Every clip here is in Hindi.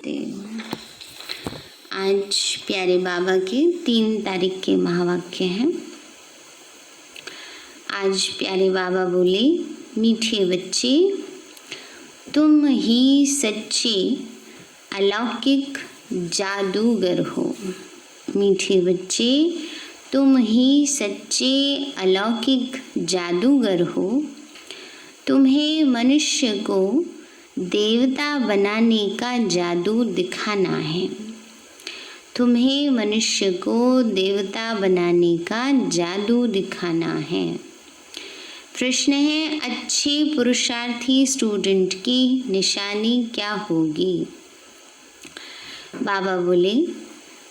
नमस्ते। आज प्यारे बाबा के 3 तारीख के महावाक्य हैं। आज प्यारे बाबा बोले, मीठे बच्चे, तुम ही सच्चे अलौकिक जादूगर हो। मीठे बच्चे, तुम ही सच्चे अलौकिक जादूगर हो। तुम्हें मनुष्य को देवता बनाने का जादू दिखाना है। तुम्हें मनुष्य को देवता बनाने का जादू दिखाना है। प्रश्न है, अच्छे पुरुषार्थी स्टूडेंट की निशानी क्या होगी? बाबा बोले,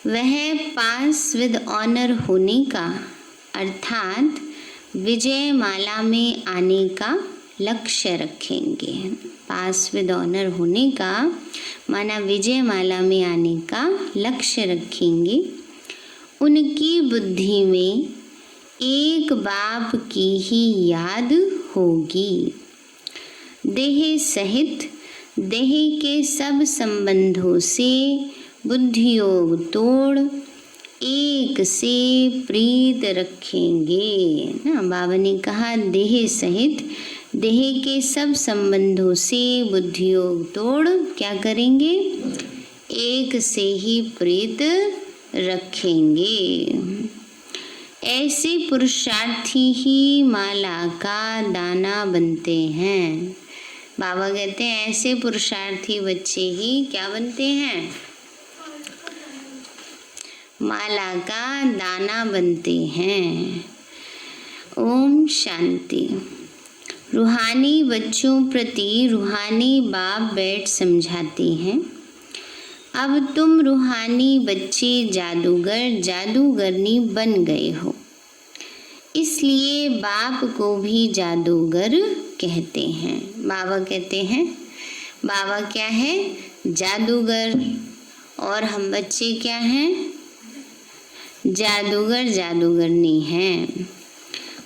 वह पास विद ऑनर होने का अर्थात विजय माला में आने का लक्ष्य रखेंगे। पास विद ऑनर होने का माना विजय माला में आने का लक्ष्य रखेंगे। उनकी बुद्धि में एक बाप की ही याद होगी। देह सहित देह के सब संबंधों से बुद्धियोग तोड़ एक से प्रीत रखेंगे ना। बाबा ने कहा, देह सहित देह के सब संबंधों से बुद्धियोग तोड़ क्या करेंगे? एक से ही प्रीत रखेंगे। ऐसे पुरुषार्थी ही माला का दाना बनते हैं। बाबा कहते हैं, ऐसे पुरुषार्थी बच्चे ही क्या बनते हैं? माला का दाना बनते हैं। ओम शांति। रूहानी बच्चों प्रति रूहानी बाप बैठ समझाते हैं। अब तुम रूहानी बच्चे जादूगर जादूगरनी बन गए हो, इसलिए बाप को भी जादूगर कहते हैं। बाबा कहते हैं, बाबा क्या है? जादूगर। और हम बच्चे क्या हैं? जादूगर जादूगरनी हैं।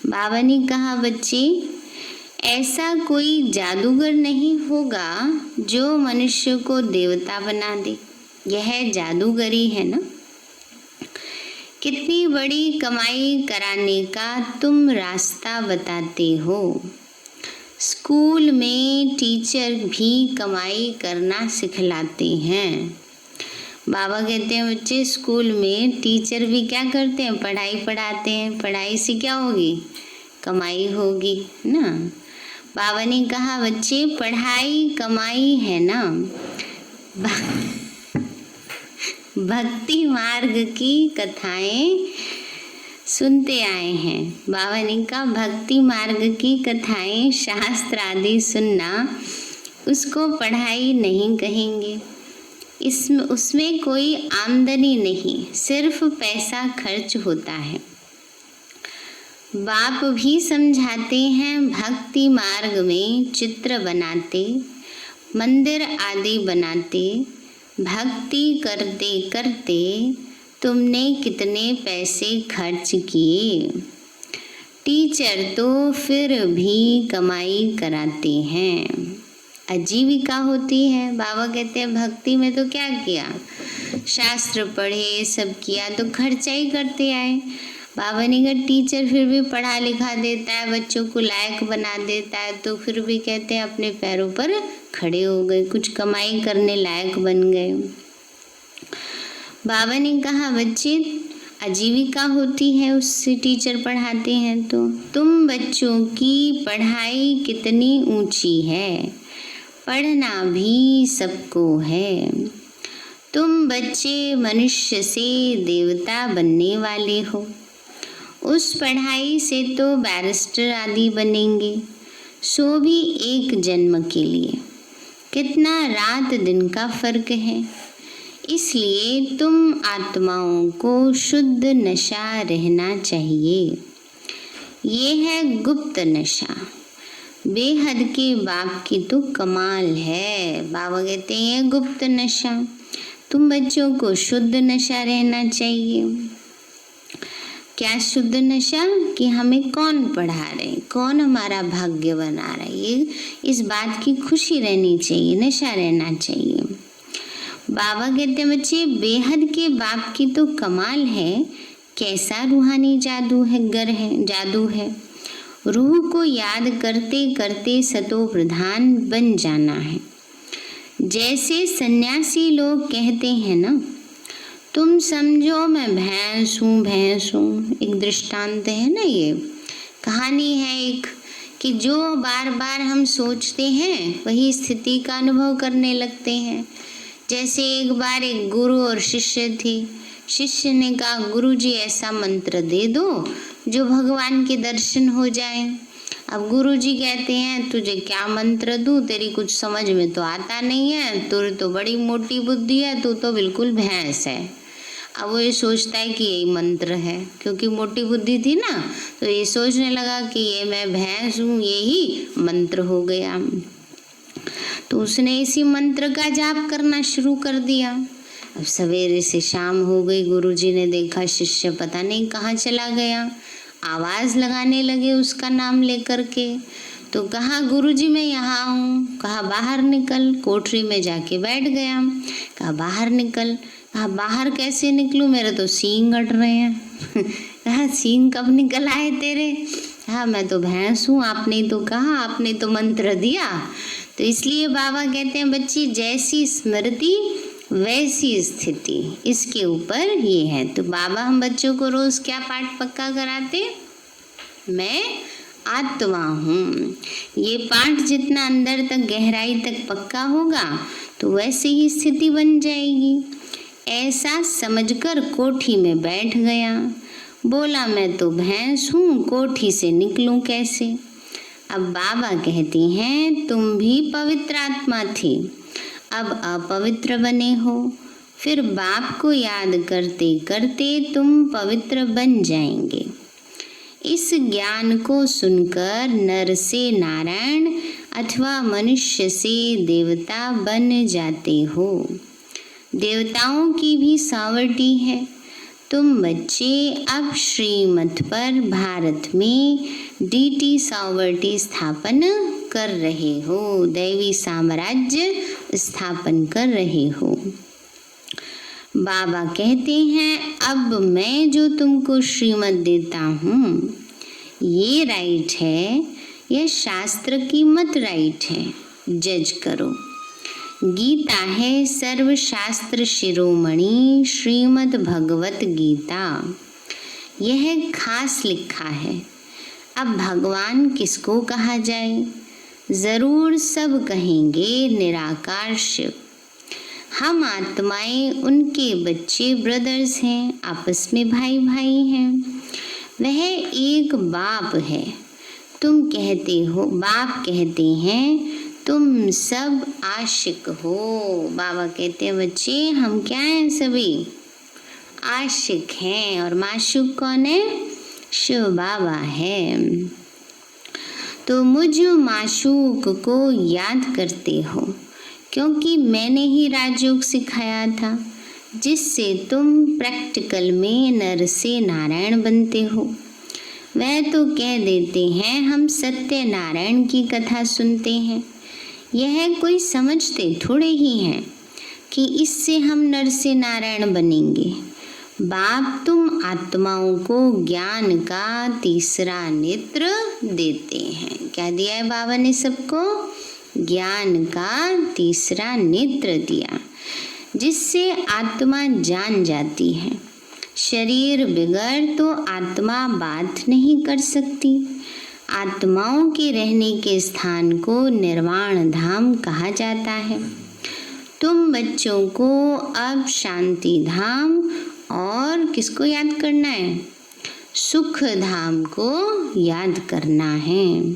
बाबा ने कहा, बच्चे, ऐसा कोई जादूगर नहीं होगा जो मनुष्य को देवता बना दे। यह जादूगरी है ना। कितनी बड़ी कमाई कराने का तुम रास्ता बताते हो। स्कूल में टीचर भी कमाई करना सिखलाते हैं। बाबा कहते हैं, बच्चे, स्कूल में टीचर भी क्या करते हैं? पढ़ाई पढ़ाते हैं। पढ़ाई से क्या होगी? कमाई होगी ना। बाबा ने कहा, बच्चे, पढ़ाई कमाई है ना। भक्ति मार्ग की कथाएं सुनते आए हैं। बाबा ने कहा, भक्ति मार्ग की कथाएं शास्त्र आदि सुनना, उसको पढ़ाई नहीं कहेंगे। इसमें उसमें कोई आमदनी नहीं, सिर्फ पैसा खर्च होता है। बाप भी समझाते हैं, भक्ति मार्ग में चित्र बनाते, मंदिर आदि बनाते, भक्ति करते करते तुमने कितने पैसे खर्च किए। टीचर तो फिर भी कमाई कराते हैं, आजीविका होती है। बाबा कहते हैं, भक्ति में तो क्या किया? शास्त्र पढ़े, सब किया, तो खर्चा ही करते आए। बाबा ने कहा, टीचर फिर भी पढ़ा लिखा देता है, बच्चों को लायक बना देता है, तो फिर भी कहते हैं अपने पैरों पर खड़े हो गए, कुछ कमाई करने लायक बन गए। बाबा ने कहा, बच्चे, आजीविका होती है, उससे टीचर पढ़ाते हैं। तो तुम बच्चों की पढ़ाई कितनी ऊंची है, पढ़ना भी सबको है। तुम बच्चे मनुष्य से देवता बनने वाले हो। उस पढ़ाई से तो बैरिस्टर आदि बनेंगे, सो भी एक जन्म के लिए। कितना रात दिन का फर्क है। इसलिए तुम आत्माओं को शुद्ध नशा रहना चाहिए। ये है गुप्त नशा। बेहद के बाप की तो कमाल है। बाबा कहते हैं, गुप्त नशा। तुम बच्चों को शुद्ध नशा रहना चाहिए। क्या शुद्ध नशा? कि हमें कौन पढ़ा रहे, कौन हमारा भाग्य बना रहा है, ये इस बात की खुशी रहनी चाहिए, नशा रहना चाहिए। बाबा कहते हैं बच्चे, बेहद के बाप की तो कमाल है, कैसा रूहानी जादू है। रूह को याद करते करते सतो प्रधान बन जाना है। जैसे सन्यासी लोग कहते हैं ना, तुम समझो मैं भैंस हूँ। एक दृष्टांत है ना, ये कहानी है एक, कि जो बार बार हम सोचते हैं वही स्थिति का अनुभव करने लगते हैं। जैसे एक बार एक गुरु और शिष्य थे। शिष्य ने कहा, गुरुजी ऐसा मंत्र दे दो जो भगवान के दर्शन हो जाए। अब गुरुजी कहते हैं, तुझे क्या मंत्र दूं, तेरी कुछ समझ में तो आता नहीं है, तुझे तो बड़ी मोटी बुद्धि है, तू तो बिल्कुल भैंस है। अब वो ये सोचता है कि यही मंत्र है, क्योंकि मोटी बुद्धि थी ना, तो ये सोचने लगा कि ये मैं भैंस हूँ, यही मंत्र हो गया। तो उसने इसी मंत्र का जाप करना शुरू कर दिया। अब सवेरे से शाम हो गई, गुरुजी ने देखा शिष्य पता नहीं कहाँ चला गया। आवाज लगाने लगे उसका नाम लेकर के। तो कहा, गुरुजी मैं यहाँ हूँ। कहा, बाहर निकल। कोठरी में जाके बैठ गया। कहा, बाहर निकल। कहा, बाहर कैसे निकलूं, मेरे तो सींग अट रहे हैं। कहा, सींग कब निकल आए तेरे? कहा, मैं तो भैंस हूँ, आपने तो कहा, आपने तो मंत्र दिया। तो इसलिए बाबा कहते हैं बच्ची, जैसी स्मृति वैसी स्थिति, इसके ऊपर ये है। तो बाबा हम बच्चों को रोज क्या पाठ पक्का कराते? मैं आत्मा हूँ। ये पाठ जितना अंदर तक गहराई तक पक्का होगा तो वैसे ही स्थिति बन जाएगी। ऐसा समझकर कोठी में बैठ गया। बोला, मैं तो भैंस हूँ, कोठी से निकलूं कैसे? अब बाबा कहती हैं, तुम भी पवित्र आत्मा थी, अब अपवित्र बने हो। फिर बाप को याद करते करते तुम पवित्र बन जाएंगे। इस ज्ञान को सुनकर नर से नारायण अथवा मनुष्य से देवता बन जाते हो। देवताओं की भी सावर्टी है। तुम बच्चे अब श्रीमत पर भारत में डीटी सावर्टी स्थापन कर रहे हो, दैवी साम्राज्य स्थापन कर रहे हो। बाबा कहते हैं, अब मैं जो तुमको श्रीमत देता हूँ ये राइट है, यह शास्त्र की मत राइट है, जज करो। गीता है सर्वशास्त्र शिरोमणि श्रीमद् भगवत गीता, यह खास लिखा है। अब भगवान किसको कहा जाए? जरूर सब कहेंगे निराकार शिव। हम आत्माएं उनके बच्चे ब्रदर्स हैं, आपस में भाई भाई हैं। वह एक बाप है। तुम कहते हो, बाप कहते हैं तुम सब आशिक हो। बाबा कहते हैं बच्चे हम क्या हैं? सभी आशिक हैं। और माशूक कौन है? शिव बाबा है। तो मुझ माशूक को याद करते हो, क्योंकि मैंने ही राजयोग सिखाया था, जिससे तुम प्रैक्टिकल में नर से नारायण बनते हो। वह तो कह देते हैं हम सत्य नारायण की कथा सुनते हैं, यह कोई समझते थोड़े ही हैं कि इससे हम नर से नारायण बनेंगे। बाप तुम आत्माओं को ज्ञान का तीसरा नेत्र देते हैं। क्या दिया है बाबा ने सबको? ज्ञान का तीसरा नेत्र दिया, जिससे आत्मा जान जाती है। शरीर बिगड़ तो आत्मा बात नहीं कर सकती। आत्माओं के रहने के स्थान को निर्वाण धाम कहा जाता है। तुम बच्चों को अब शांति धाम और किसको याद करना है? सुख धाम को याद करना है।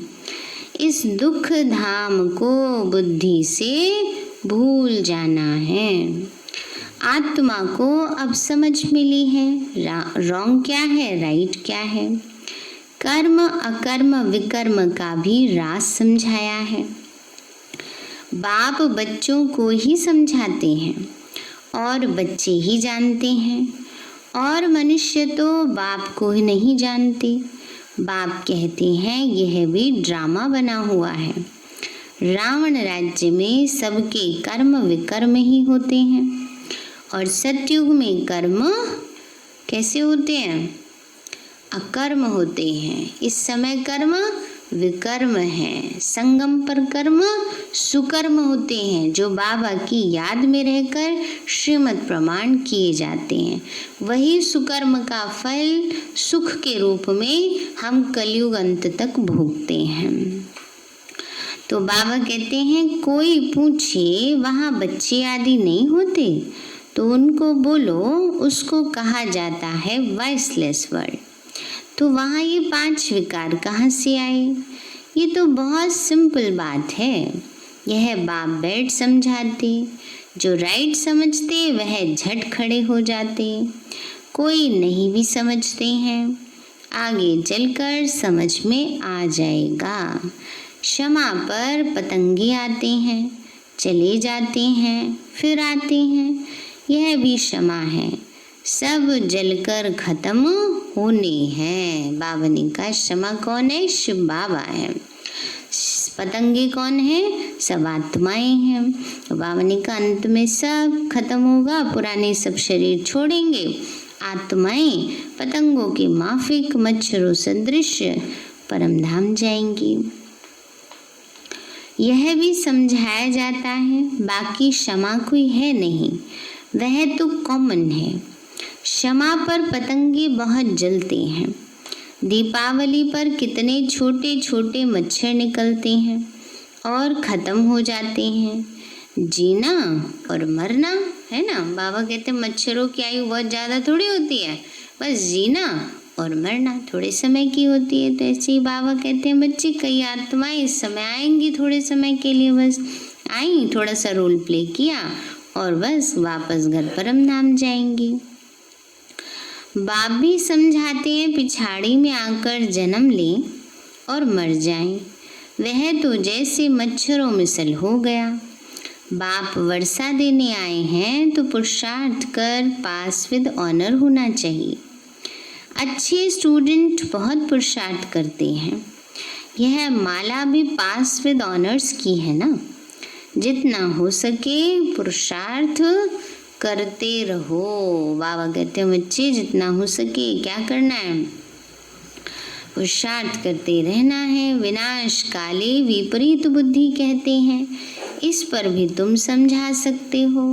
इस दुख धाम को बुद्धि से भूल जाना है। आत्मा को अब समझ मिली है रॉन्ग क्या है, राइट क्या है। कर्म अकर्म विकर्म का भी राज समझाया है। बाप बच्चों को ही समझाते हैं और बच्चे ही जानते हैं, और मनुष्य तो बाप को ही नहीं जानते। बाप कहते हैं यह भी ड्रामा बना हुआ है। रावण राज्य में सबके कर्म विकर्म ही होते हैं। और सतयुग में कर्म कैसे होते हैं? अकर्म होते हैं। इस समय कर्म विकर्म है। संगम पर कर्म सुकर्म होते हैं, जो बाबा की याद में रहकर श्रीमद् प्रमाण किए जाते हैं। वही सुकर्म का फल सुख के रूप में हम कलयुग अंत तक भोगते हैं। तो बाबा कहते हैं, कोई पूछे वहाँ बच्चे आदि नहीं होते, तो उनको बोलो उसको कहा जाता है वॉइसलेस वर्ल्ड। तो वहाँ ये 5 विकार कहाँ से आए? ये तो बहुत सिंपल बात है। यह बाप बैठ समझाते, जो राइट समझते वह झट खड़े हो जाते, कोई नहीं भी समझते हैं, आगे चलकर समझ में आ जाएगा। क्षमा पर पतंगे आते हैं, चले जाते हैं, फिर आते हैं, यह भी क्षमा है। सब जलकर खत्म होने हैं। बाबा ने कहा क्षमा कौन है? शिव बाबा है। पतंगे कौन है? सब आत्माएं हैं। बाबा ने कहा अंत में सब खत्म होगा, पुराने सब शरीर छोड़ेंगे, आत्माएं पतंगों के माफिक मच्छरों सदृश परम धाम जाएंगी। यह भी समझाया जाता है, बाकी क्षमा कोई है नहीं, वह तो कॉमन है। क्षमा पर पतंगे बहुत जलते हैं। दीपावली पर कितने छोटे छोटे मच्छर निकलते हैं और ख़त्म हो जाते हैं। जीना और मरना है ना। बाबा कहते हैं मच्छरों की आयु बहुत ज़्यादा थोड़ी होती है, बस जीना और मरना थोड़े समय की होती है। तो ऐसे ही बाबा कहते हैं बच्चे, कई आत्माएं इस समय आएंगी, थोड़े समय के लिए बस आई, थोड़ा सा रोल प्ले किया और बस वापस घर परम धाम जाएंगी। बाप भी समझाते हैं, पिछाड़ी में आकर जन्म लें और मर जाएं, वह तो जैसे मच्छरों मिसल हो गया। बाप वर्षा देने आए हैं तो पुरुषार्थ कर पास विद ऑनर होना चाहिए। अच्छे स्टूडेंट बहुत पुरुषार्थ करते हैं। यह माला भी पास विद ऑनर्स की है ना। जितना हो सके पुरुषार्थ करते रहो। बाबा कहते हैं बच्चे जितना हो सके क्या करना है? पुरुषार्थ करते रहना है। विनाश काले विपरीत बुद्धि कहते हैं, इस पर भी तुम समझा सकते हो।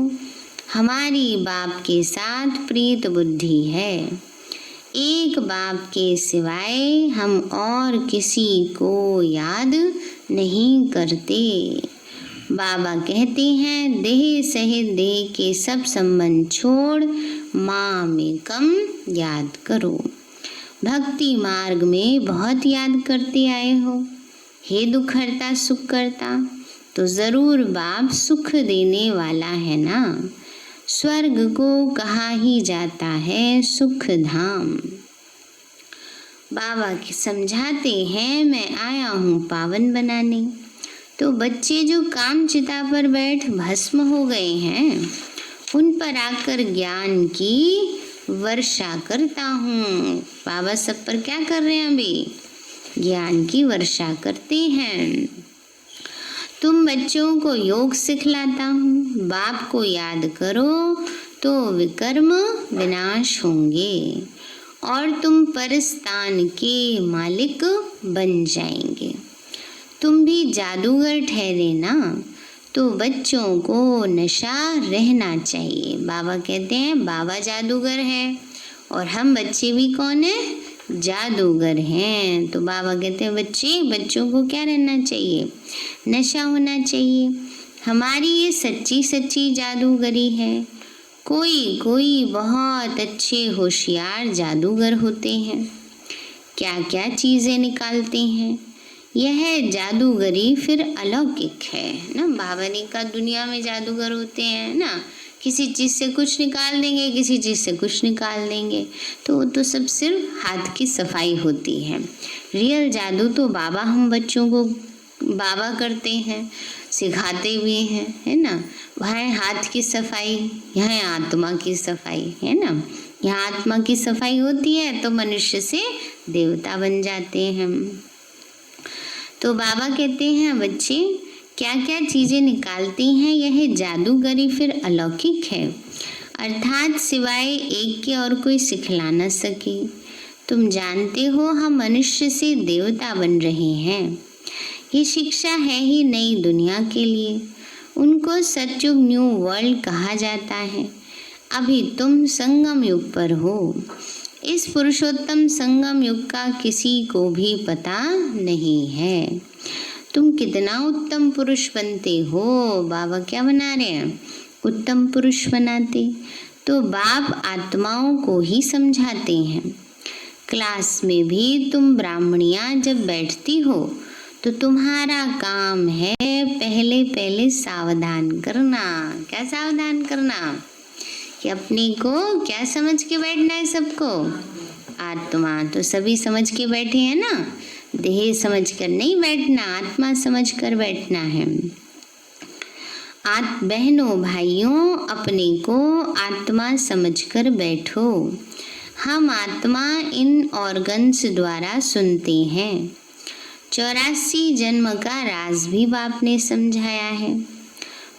हमारी बाप के साथ प्रीत बुद्धि है। एक बाप के सिवाय हम और किसी को याद नहीं करते। बाबा कहते हैं देह सहित देह के सब संबंध छोड़ माँ में कम याद करो। भक्ति मार्ग में बहुत याद करते आए हो। हे दुख हरता सुख करता, तो ज़रूर बाप सुख देने वाला है ना। स्वर्ग को कहा ही जाता है सुख धाम। बाबा समझाते हैं मैं आया हूँ पावन बनाने। तो बच्चे जो काम चिता पर बैठ भस्म हो गए हैं, उन पर आकर ज्ञान की वर्षा करता हूँ। बाबा सब पर क्या कर रहे हैं? अभी ज्ञान की वर्षा करते हैं। तुम बच्चों को योग सिखलाता हूँ। बाप को याद करो तो विकर्म विनाश होंगे और तुम परस्तान के मालिक बन जाएंगे। तुम भी जादूगर ठहरे ना, तो बच्चों को नशा रहना चाहिए। बाबा कहते हैं बाबा जादूगर है और हम बच्चे भी कौन है? जादूगर हैं। तो बाबा कहते हैं बच्चों को क्या रहना चाहिए? नशा होना चाहिए। हमारी ये सच्ची सच्ची जादूगरी है। कोई कोई बहुत अच्छे होशियार जादूगर होते हैं, क्या क्या चीज़ें निकालते हैं। यह जादूगरी फिर अलौकिक है ना। बाबा ने कहा दुनिया में जादूगर होते हैं ना, किसी चीज़ से कुछ निकाल देंगे, किसी चीज़ से कुछ निकाल देंगे, तो वो तो सब सिर्फ हाथ की सफाई होती है। रियल जादू तो बाबा हम बच्चों को बाबा करते हैं, सिखाते भी हैं, है ना। वहाँ हाथ की सफाई, यहाँ आत्मा की सफाई, है ना। यहाँ आत्मा की सफाई होती है तो मनुष्य से देवता बन जाते हैं हम। तो बाबा कहते हैं बच्चे क्या क्या चीज़ें निकालती हैं, यह जादूगरी फिर अलौकिक है। अर्थात सिवाय एक के और कोई सिखला न सके। तुम जानते हो हम मनुष्य से देवता बन रहे हैं। ये शिक्षा है ही नई दुनिया के लिए। उनको सतयुग न्यू वर्ल्ड कहा जाता है। अभी तुम संगम युग पर हो। इस पुरुषोत्तम संगम युग का किसी को भी पता नहीं है। तुम कितना उत्तम पुरुष बनते हो। बाबा क्या बना रहे हैं? उत्तम पुरुष बनाते। तो बाप आत्माओं को ही समझाते हैं। क्लास में भी तुम ब्राह्मणियां जब बैठती हो तो तुम्हारा काम है पहले पहले सावधान करना। क्या सावधान करना? कि अपने को क्या समझ के बैठना है सबको? आत्मा। तो सभी समझ के बैठे हैं ना। देह समझ कर नहीं बैठना, आत्मा समझ कर बैठना है। बहनों भाइयों, अपने को आत्मा समझकर बैठो। हम आत्मा इन ऑर्गन्स द्वारा सुनते हैं। 84 जन्म का राज भी बाप ने समझाया है।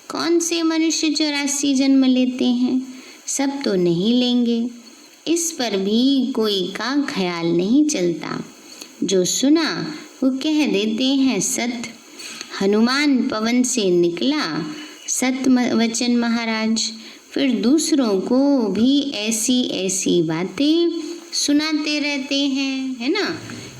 कौन से मनुष्य 84 जन्म लेते हैं? सब तो नहीं लेंगे। इस पर भी कोई का ख्याल नहीं चलता। जो सुना वो कह देते हैं सत्य। हनुमान पवन से निकला सत्य वचन महाराज। फिर दूसरों को भी ऐसी ऐसी बातें सुनाते रहते हैं, है ना।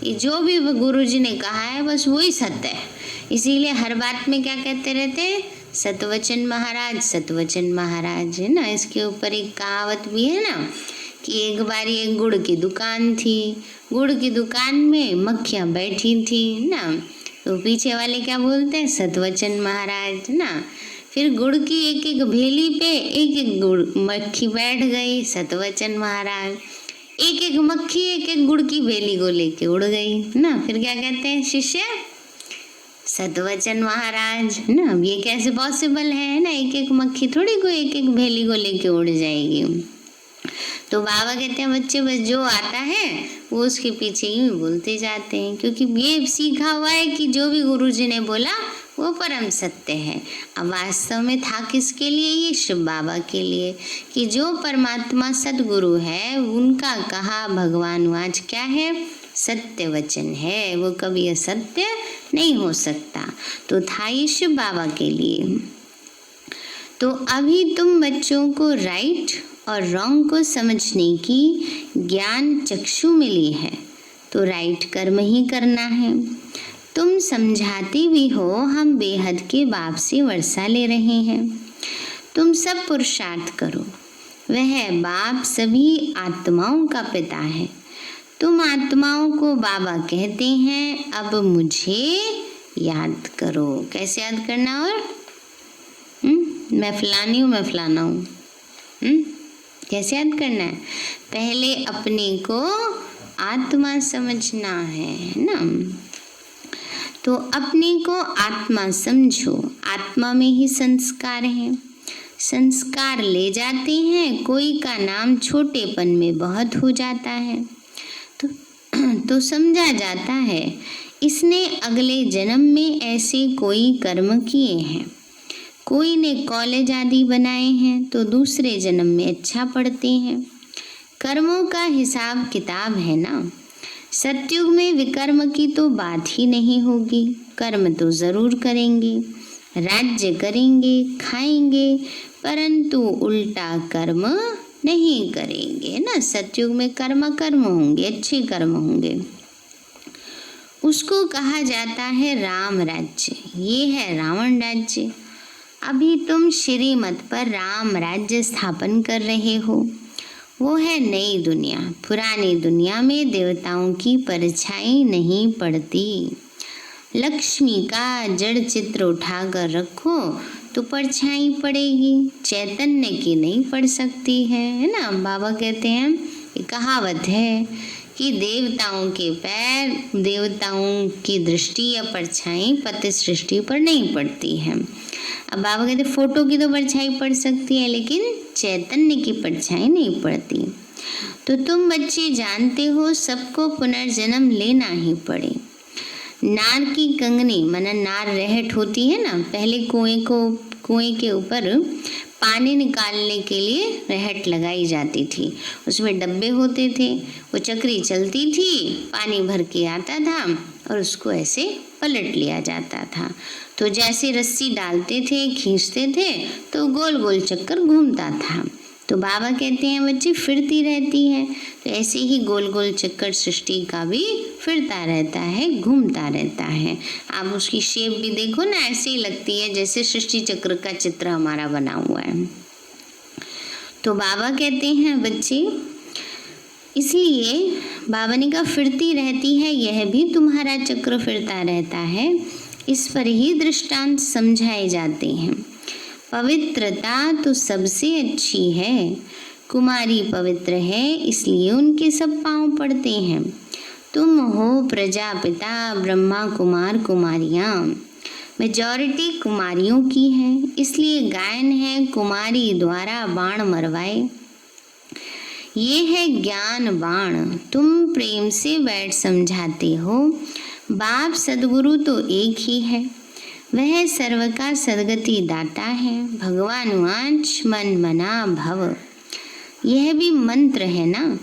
ये जो भी गुरुजी ने कहा है बस वही सत्य है। इसीलिए हर बात में क्या कहते रहते हैं? सतवचन महाराज, सतवचन महाराज, है ना। इसके ऊपर एक कहावत भी है ना कि एक बारी एक गुड़ की दुकान थी। गुड़ की दुकान में मक्खियाँ बैठी थी ना। तो पीछे वाले क्या बोलते हैं? सतवचन महाराज ना। फिर गुड़ की एक एक भेली पे एक एक गुड़ मक्खी बैठ गई। सतवचन महाराज। एक एक मक्खी एक एक गुड़ की भेली को लेके उड़ गई ना। फिर क्या कहते हैं शिष्य? सतवचन महाराज, है ना। अब ये कैसे पॉसिबल है ना? एक एक मक्खी थोड़ी कोई एक एक भेली को लेके उड़ जाएगी। तो बाबा कहते हैं बच्चे बस जो आता है वो उसके पीछे ही बोलते जाते हैं, क्योंकि ये सीखा हुआ है कि जो भी गुरुजी ने बोला वो परम सत्य है। अब वास्तव में था किसके लिए? ये शिव बाबा के लिए, कि जो परमात्मा सतगुरु है उनका कहा भगवान वाच क्या है? सत्य वचन है। वो कभी असत्य नहीं हो सकता। तो था ये शिव बाबा के लिए। तो अभी तुम बच्चों को राइट और रॉन्ग को समझने की ज्ञान चक्षु मिली है, तो राइट कर्म ही करना है। तुम समझाते भी हो हम बेहद के बाप से वर्षा ले रहे हैं। तुम सब पुरुषार्थ करो। वह बाप सभी आत्माओं का पिता है। तुम आत्माओं को बाबा कहते हैं अब मुझे याद करो। कैसे याद करना? और मैं फलानी हूँ, मैं फलाना हूँ। कैसे याद करना है? पहले अपने को आत्मा समझना है ना। तो अपने को आत्मा समझो। आत्मा में ही संस्कार हैं। संस्कार ले जाते हैं। कोई का नाम छोटेपन में बहुत हो जाता है तो समझा जाता है इसने अगले जन्म में ऐसे कोई कर्म किए हैं। कोई ने कॉलेज आदि बनाए हैं तो दूसरे जन्म में अच्छा पढ़ते हैं। कर्मों का हिसाब किताब है ना। सतयुग में विकर्म की तो बात ही नहीं होगी। कर्म तो जरूर करेंगे, राज्य करेंगे, खाएंगे, परंतु उल्टा कर्म नहीं करेंगे ना। सतयुग में कर्म होंगे, अच्छे कर्म होंगे। उसको कहा जाता है राम राज्य। ये है रावण राज्य। अभी तुम श्रीमत पर राम राज्य स्थापन कर रहे हो। वो है नई दुनिया। पुरानी दुनिया में देवताओं की परछाई नहीं पड़ती। लक्ष्मी का जड़ चित्र उठाकर रखो तो परछाई पड़ेगी, चैतन्य की नहीं पड़ सकती है ना। बाबा कहते हैं, ये कहावत है कि देवताओं के पैर, देवताओं की दृष्टि या परछाई पति सृष्टि पर नहीं पड़ती है। अब बाबा कहते फोटो की तो परछाई पड़ सकती है लेकिन चैतन्य की परछाई नहीं पड़ती। तो तुम बच्चे जानते हो सबको पुनर्जन्म लेना ही पड़े। नार की कंगनी माना नार रहट होती है ना। पहले कुएं के ऊपर पानी निकालने के लिए रहट लगाई जाती थी। उसमें डब्बे होते थे, वो चक्री चलती थी, पानी भर के आता था और उसको ऐसे पलट लिया जाता था। तो जैसे रस्सी डालते थे, खींचते थे तो गोल गोल चक्कर घूमता था। तो बाबा कहते हैं बच्चे फिरती रहती है, तो ऐसे ही गोल गोल चक्कर सृष्टि का भी फिरता रहता है, घूमता रहता है। आप उसकी शेप भी देखो ना, ऐसे ही लगती है जैसे सृष्टि चक्र का चित्र हमारा बना हुआ है। तो बाबा कहते हैं बच्चे, इसलिए बाबा ने कहा फिरती रहती है, यह भी तुम्हारा चक्र फिरता रहता है। इस पर ही दृष्टांत समझाए जाते हैं। पवित्रता तो सबसे अच्छी है। कुमारी पवित्र है, इसलिए उनके सब पांव पड़ते हैं। तुम हो प्रजापिता, ब्रह्मा कुमार कुमारियाँ। मेजॉरिटी कुमारियों की है, इसलिए गायन है कुमारी द्वारा बाण मरवाए। ये है ज्ञान बाण, तुम प्रेम से बैठ समझाते हो। बाप सदगुरु तो एक ही है, वह सर्व का सदगति दाता है। भगवानुवांच मन मना भव, यह भी मंत्र है ना,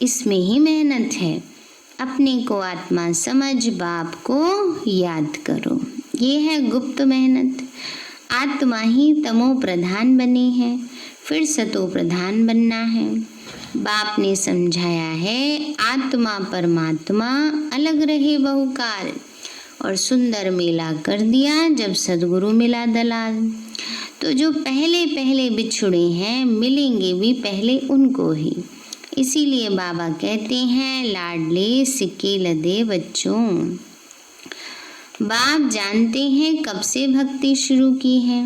इसमें ही मेहनत है। अपने को आत्मा समझ, बाप को याद करो। ये है गुप्त मेहनत। आत्मा ही तमो प्रधान बनी है, फिर सतो प्रधान बनना है। बाप ने समझाया है आत्मा परमात्मा अलग रहे बहुकाल, और सुंदर मेला कर दिया जब सदगुरु मिला दलाल। तो जो पहले पहले बिछुड़े हैं, मिलेंगे भी पहले उनको ही। इसीलिए बाबा कहते हैं लाडले सिक्के लदे बच्चों। बाप जानते हैं कब से भक्ति शुरू की है।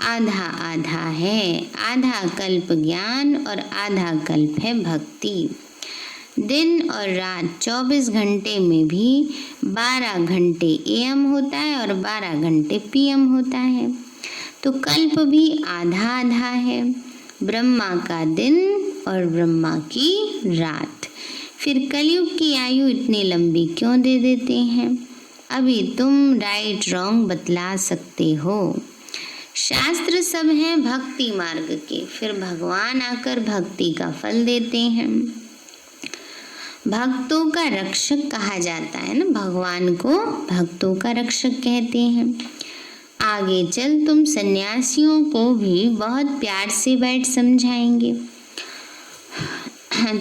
आधा आधा है, आधा कल्प ज्ञान और आधा कल्प है भक्ति। दिन और रात 24 घंटे में भी 12 घंटे एएम होता है और 12 घंटे पीएम होता है। तो कल्प भी आधा आधा है, ब्रह्मा का दिन और ब्रह्मा की रात। फिर कलयुग की आयु इतनी लंबी क्यों दे देते हैं? अभी तुम राइट रॉन्ग बतला सकते हो। शास्त्र सब हैं भक्ति मार्ग के, फिर भगवान आकर भक्ति का फल देते हैं। भक्तों का रक्षक कहा जाता है ना, भगवान को भक्तों का रक्षक कहते हैं। आगे चल तुम सन्यासियों को भी बहुत प्यार से बैठ समझाएंगे।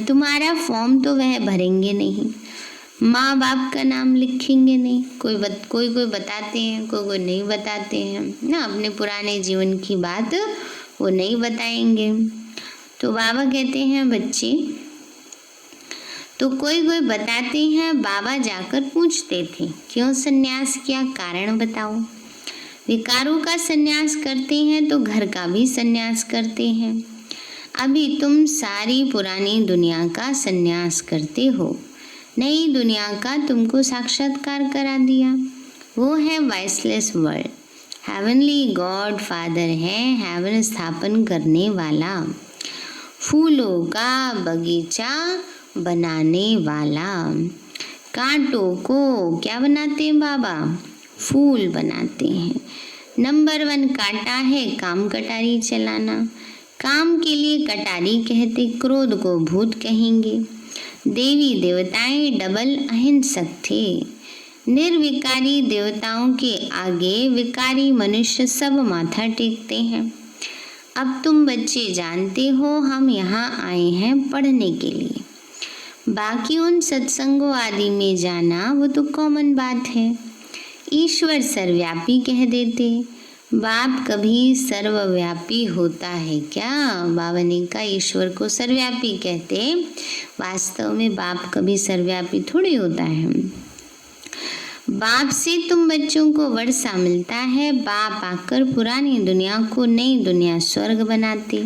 तुम्हारा फॉर्म तो वह भरेंगे नहीं, माँ बाप का नाम लिखेंगे नहीं। कोई बताते हैं, कोई नहीं बताते हैं ना, अपने पुराने जीवन की बात वो नहीं बताएंगे। तो बाबा कहते हैं बच्चे, तो कोई बताते हैं। बाबा जाकर पूछते थे क्यों सन्यास किया, कारण बताओ। विकारों का सन्यास करते हैं तो घर का भी सन्यास करते हैं। अभी तुम सारी पुरानी दुनिया का सन्यास करते हो, नई दुनिया का तुमको साक्षात्कार करा दिया। वो है viceless world. Heavenly God father है, हेवन स्थापन करने वाला, फूलों का बगीचा बनाने वाला। कांटों को क्या बनाते हैं बाबा? फूल बनाते हैं। नंबर 1 कांटा है काम कटारी चलाना। काम के लिए कटारी कहते, क्रोध को भूत कहेंगे। देवी देवताएं डबल अहिंसक थे। निर्विकारी देवताओं के आगे विकारी मनुष्य सब माथा टेकते हैं। अब तुम बच्चे जानते हो हम यहाँ आए हैं पढ़ने के लिए। बाकी उन सत्संगों आदि में जाना वो तो कॉमन बात है। ईश्वर सर्वव्यापी कह देते। बाप कभी सर्वव्यापी होता है क्या? बाबा ने कहा ईश्वर को सर्वव्यापी कहते, वास्तव में बाप कभी सर्वव्यापी थोड़ी होता है। बाप से तुम बच्चों को वर्षा मिलता है। बाप आकर पुरानी दुनिया को नई दुनिया स्वर्ग बनाते।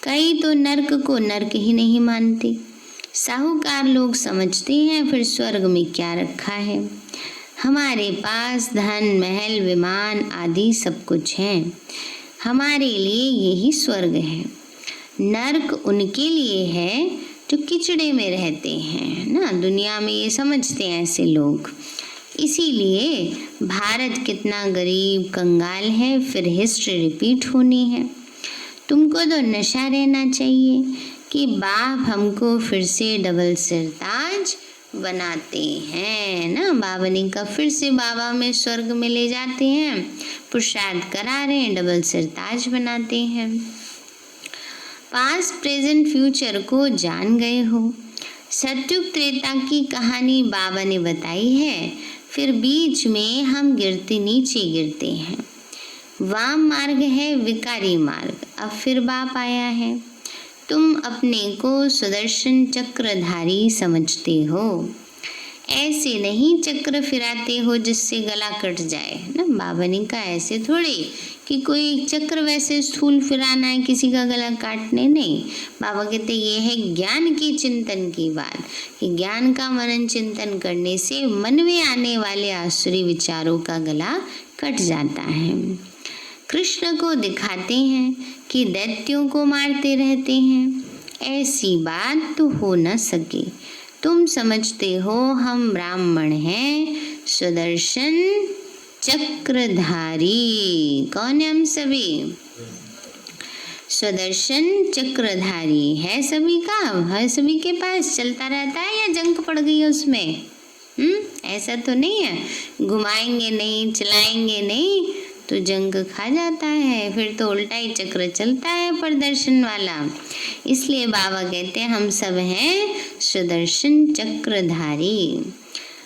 कई तो नर्क को नर्क ही नहीं मानते। साहूकार लोग समझते हैं फिर स्वर्ग में क्या रखा है। हमारे पास धन महल विमान आदि सब कुछ है, हमारे लिए यही स्वर्ग है। नर्क उनके लिए है जो किचड़े में रहते हैं ना, दुनिया में ये समझते हैं ऐसे लोग। इसीलिए भारत कितना गरीब कंगाल है, फिर हिस्ट्री रिपीट होनी है। तुमको तो नशा रहना चाहिए कि बाप हमको फिर से डबल सिरताज बनाते हैं ना। बावनी का फिर से बाबा में स्वर्ग में ले जाते हैं, पुरुषार्थ करा रहे हैं, डबल सिरताज बनाते हैं। पास्ट प्रेजेंट फ्यूचर को जान गए हो। सतयुग त्रेता की कहानी बाबा ने बताई है। फिर बीच में हम नीचे गिरते हैं। वाम मार्ग है विकारी मार्ग। अब फिर बाप आया है। तुम अपने को सुदर्शन चक्रधारी समझते हो। ऐसे नहीं चक्र फिराते हो जिससे गला कट जाए ना। बाबा ने कहा ऐसे थोड़े कि कोई चक्र वैसे स्थूल फिराना है किसी का गला काटने, नहीं। बाबा कहते ये है ज्ञान की चिंतन की बात कि ज्ञान का मनन चिंतन करने से मन में आने वाले आसुरी विचारों का गला कट जाता है। कृष्ण को दिखाते हैं कि दैत्यों को मारते रहते हैं। ऐसी बात तो हो न सके। तुम समझते हो हम ब्राह्मण हैं, सुदर्शन चक्रधारी। कौन है हम सभी? सुदर्शन चक्रधारी है सभी का, है सभी के पास, चलता रहता है या जंग पड़ गई है उसमें? ऐसा तो नहीं है, घुमाएंगे नहीं, चलाएंगे नहीं तो जंग खा जाता है, फिर तो उल्टा ही चक्र चलता है प्रदर्शन वाला। इसलिए बाबा कहते हैं हम सब हैं सुदर्शन चक्रधारी।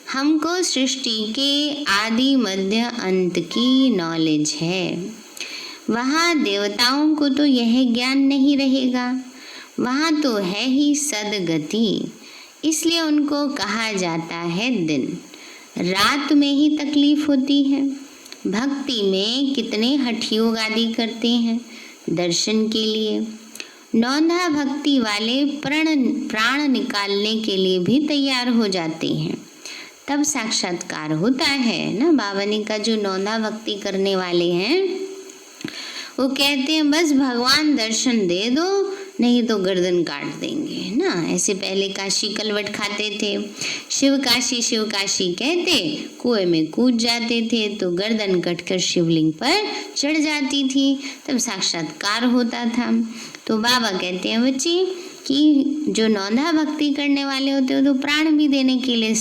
हमको सृष्टि के आदि मध्य अंत की नॉलेज है। वहाँ देवताओं को तो यह ज्ञान नहीं रहेगा, वहाँ तो है ही सदगति। इसलिए उनको कहा जाता है दिन, रात में ही तकलीफ होती है। भक्ति में कितने हठ योग आदि करते हैं दर्शन के लिए। नौंधा भक्ति वाले प्राण निकालने के लिए भी तैयार हो जाते हैं, तब साक्षात्कार होता है ना। बाबा ने का जो नौंधा भक्ति करने वाले हैं वो कहते हैं बस भगवान दर्शन दे दो, नहीं तो गर्दन काट देंगे ना। ऐसे पहले काशी कलवट खाते थे, शिव काशी कहते, कुएं में कूद जाते थे तो गर्दन कटकर शिवलिंग पर चढ़ जाती थी, तब साक्षात्कार होता था। तो बाबा कहते हैं बच्ची कि जो नौंधा भक्ति करने वाले होते हो तो प्राण भी देने के लिए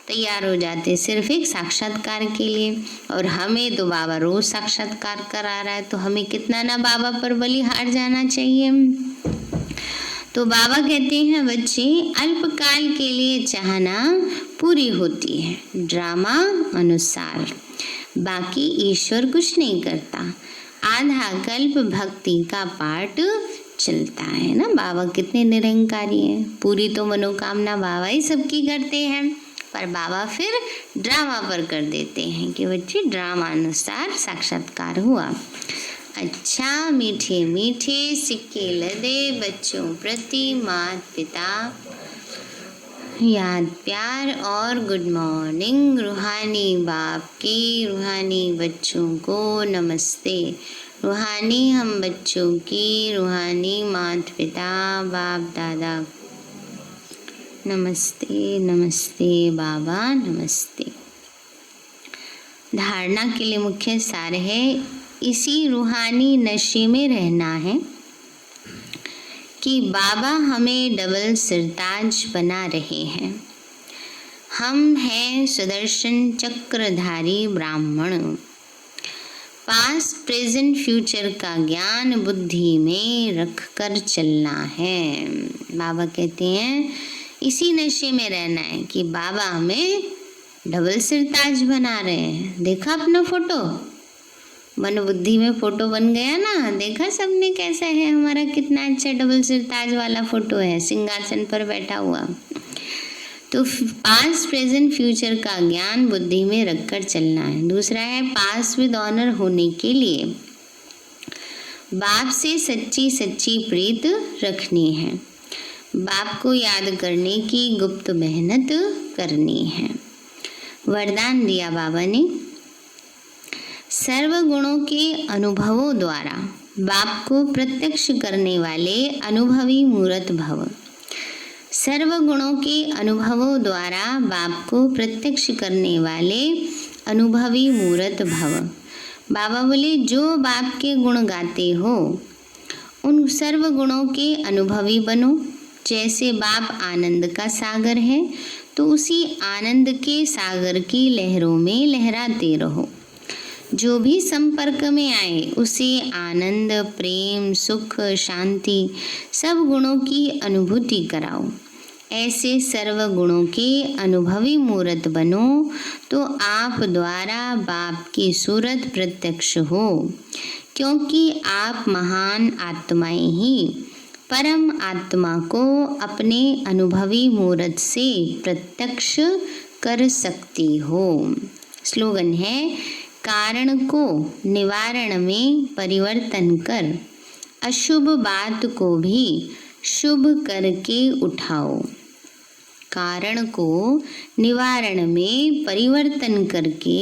तैयार हो जाते, सिर्फ एक साक्षात्कार के लिए। और हमें तो बाबा रोज साक्षात्कार करा रहा है, तो हमें कितना ना बाबा पर बलि हार जाना चाहिए। तो बाबा कहते हैं बच्चे अल्पकाल के लिए चाहना पूरी होती है ड्रामा अनुसार, बाकी ईश्वर कुछ नहीं करता। आधा कल्प भक्ति का पाठ चलता है ना। बाबा कितने निरंकारी हैं, पूरी तो मनोकामना बाबा ही सबकी करते हैं, पर बाबा फिर ड्रामा पर कर देते हैं कि बच्चे ड्रामा अनुसार साक्षात्कार हुआ। अच्छा मीठे मीठे सिक्के लदे बच्चों प्रति माता पिता याद प्यार और गुड मॉर्निंग। रूहानी बाप की रूहानी बच्चों को नमस्ते। रूहानी हम बच्चों की रूहानी माता पिता बाप दादा नमस्ते नमस्ते बाबा नमस्ते। धारणा के लिए मुख्य सार है इसी रूहानी नशे में रहना है कि बाबा हमें डबल सिरताज बना रहे हैं। हम हैं सुदर्शन चक्रधारी ब्राह्मण। पास्ट प्रेजेंट फ्यूचर का ज्ञान बुद्धि में रख कर चलना है। बाबा कहते हैं इसी नशे में रहना है कि बाबा हमें डबल सिरताज बना रहे हैं। देखा अपना फोटो, मन बुद्धि में फोटो बन गया ना, देखा सबने कैसा है हमारा, कितना अच्छा डबल सिरताज वाला फोटो है सिंहासन पर बैठा हुआ। तो पास्ट प्रेजेंट फ्यूचर का ज्ञान बुद्धि में रखकर चलना है। दूसरा है पास विद ऑनर होने के लिए बाप से सच्ची सच्ची प्रीत रखनी है, बाप को याद करने की गुप्त मेहनत करनी है। वरदान दिया बाबा ने, सर्व गुणों के अनुभवों द्वारा बाप को प्रत्यक्ष करने वाले अनुभवी मूर्त भव। सर्व गुणों के अनुभवों द्वारा बाप को प्रत्यक्ष करने वाले अनुभवी मूर्त भव। बाबा बोले जो बाप के गुण गाते हो उन सर्व गुणों के अनुभवी बनो। जैसे बाप आनंद का सागर है तो उसी आनंद के सागर की लहरों में लहराते रहो। जो भी संपर्क में आए उसे आनंद, प्रेम, सुख, शांति सब गुणों की अनुभूति कराओ। ऐसे सर्व गुणों के अनुभवी मूर्त बनो तो आप द्वारा बाप की सूरत प्रत्यक्ष हो, क्योंकि आप महान आत्माएं ही परम आत्मा को अपने अनुभवी मूर्त से प्रत्यक्ष कर सकती हो। स्लोगन है, कारण को निवारण में परिवर्तन कर, अशुभ बात को भी शुभ करके उठाओ। कारण को निवारण में परिवर्तन करके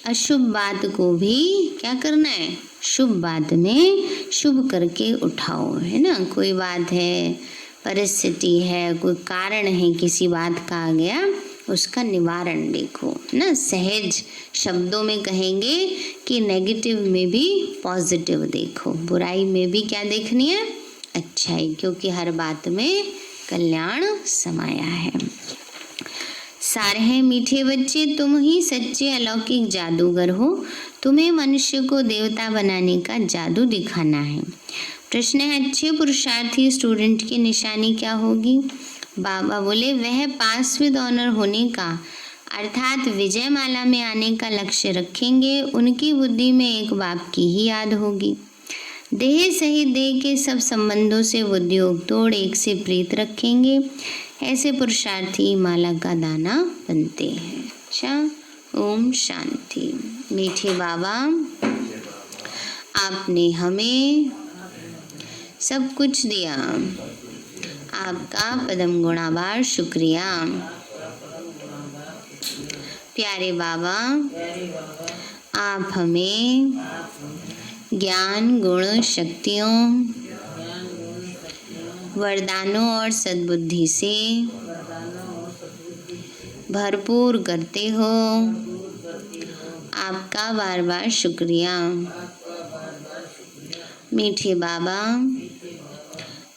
अशुभ बात को भी क्या करना है, शुभ बात में शुभ करके उठाओ। है ना, कोई बात है, परिस्थिति है, कोई कारण है, किसी बात का आ गया, उसका निवारण देखो ना। सहज शब्दों में कहेंगे कि नेगेटिव में भी पॉजिटिव देखो, बुराई में भी क्या देखनी है, अच्छाई, क्योंकि हर बात में कल्याण समाया है। सारे हैं मीठे बच्चे, तुम ही सच्चे अलौकिक जादूगर हो। तुम्हें मनुष्य को देवता बनाने का जादू दिखाना है। प्रश्न है, अच्छे पुरुषार्थी स्टूडेंट की निशानी क्या होगी? बाबा बोले, वह पास विद ऑनर होने का अर्थात विजय माला में आने का लक्ष्य रखेंगे। उनकी बुद्धि में एक बाप की ही याद होगी। देह सहित देह के सब संबंधों से उद्योग तोड़ एक से प्रीत रखेंगे। ऐसे पुरुषार्थी माला का दाना बनते हैं। अच्छा, ओम शांति। मीठे बाबा, आपने हमें सब कुछ दिया, आपका पदम गुणाभार शुक्रिया। प्यारे बाबा, आप हमें ज्ञान, गुण, शक्तियों, वरदानों और सद्बुद्धि से भरपूर करते हो। आपका बार बार शुक्रिया। मीठे बाबा,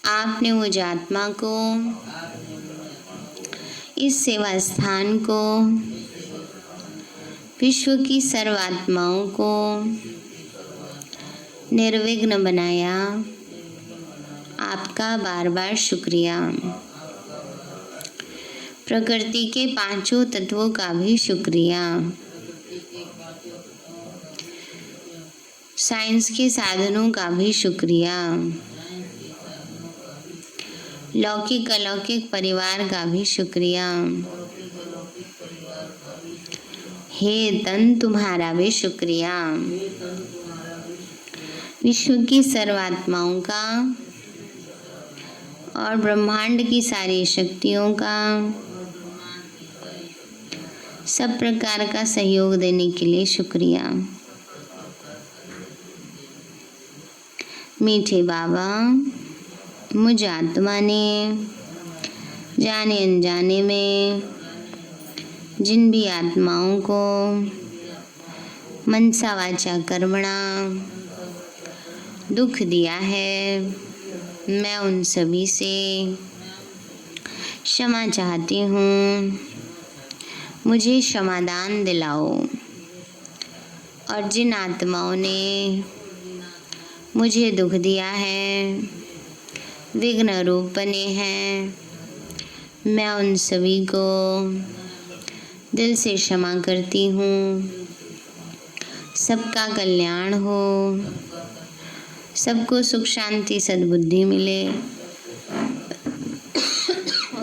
आपने मुझ आत्मा को, इस सेवा स्थान को, विश्व की सर्व आत्माओं को निर्विघ्न बनाया। आपका बार बार शुक्रिया। प्रकृति के पांचों तत्वों का भी शुक्रिया। साइंस के साधनों का भी शुक्रिया। लौकिक अलौकिक परिवार का भी शुक्रिया। हे तन, तुम्हारा भी शुक्रिया। विश्व की सर्वात्माओं का और ब्रह्मांड की सारी शक्तियों का, सब प्रकार का सहयोग देने के लिए शुक्रिया। मीठे बाबा, मुझ आत्मा ने जाने अनजाने में जिन भी आत्माओं को मनसा वाचा कर्मणा दुख दिया है, मैं उन सभी से क्षमा चाहती हूँ। मुझे क्षमादान दिलाओ। और जिन आत्माओं ने मुझे दुख दिया है, विघ्न रूप बने हैं, मैं उन सभी को दिल से क्षमा करती हूँ। सबका कल्याण हो, सबको सुख शांति सद्बुद्धि मिले और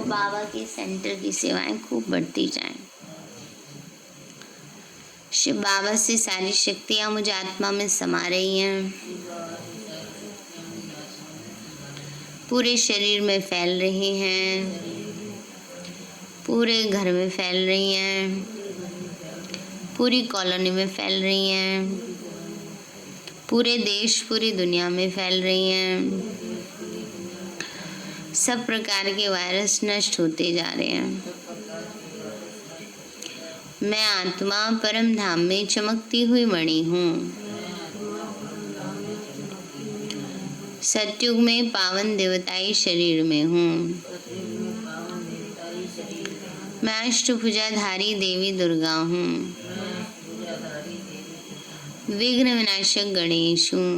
बाबा के सेंटर की सेवाएं खूब बढ़ती जाएं। शिव बाबा से सारी शक्तियाँ मुझे आत्मा में समा रही हैं, पूरे शरीर में फैल रही हैं, पूरे घर में फैल रही हैं, पूरी कॉलोनी में फैल रही हैं, पूरे देश पूरी दुनिया में फैल रही हैं। सब प्रकार के वायरस नष्ट होते जा रहे हैं। मैं आत्मा परम धाम में चमकती हुई मणि हूँ। सतयुग में पावन देवताई शरीर में हूँ। मैं अष्टभुजाधारी देवी दुर्गा हूँ। विघ्न विनाशक गणेश हूँ।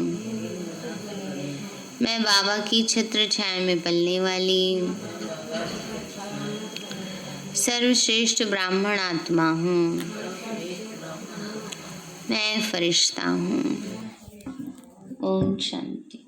मैं बाबा की छत्र छाया में पलने वाली सर्वश्रेष्ठ ब्राह्मण आत्मा हूँ। मैं फरिश्ता हूँ। ओम शांति।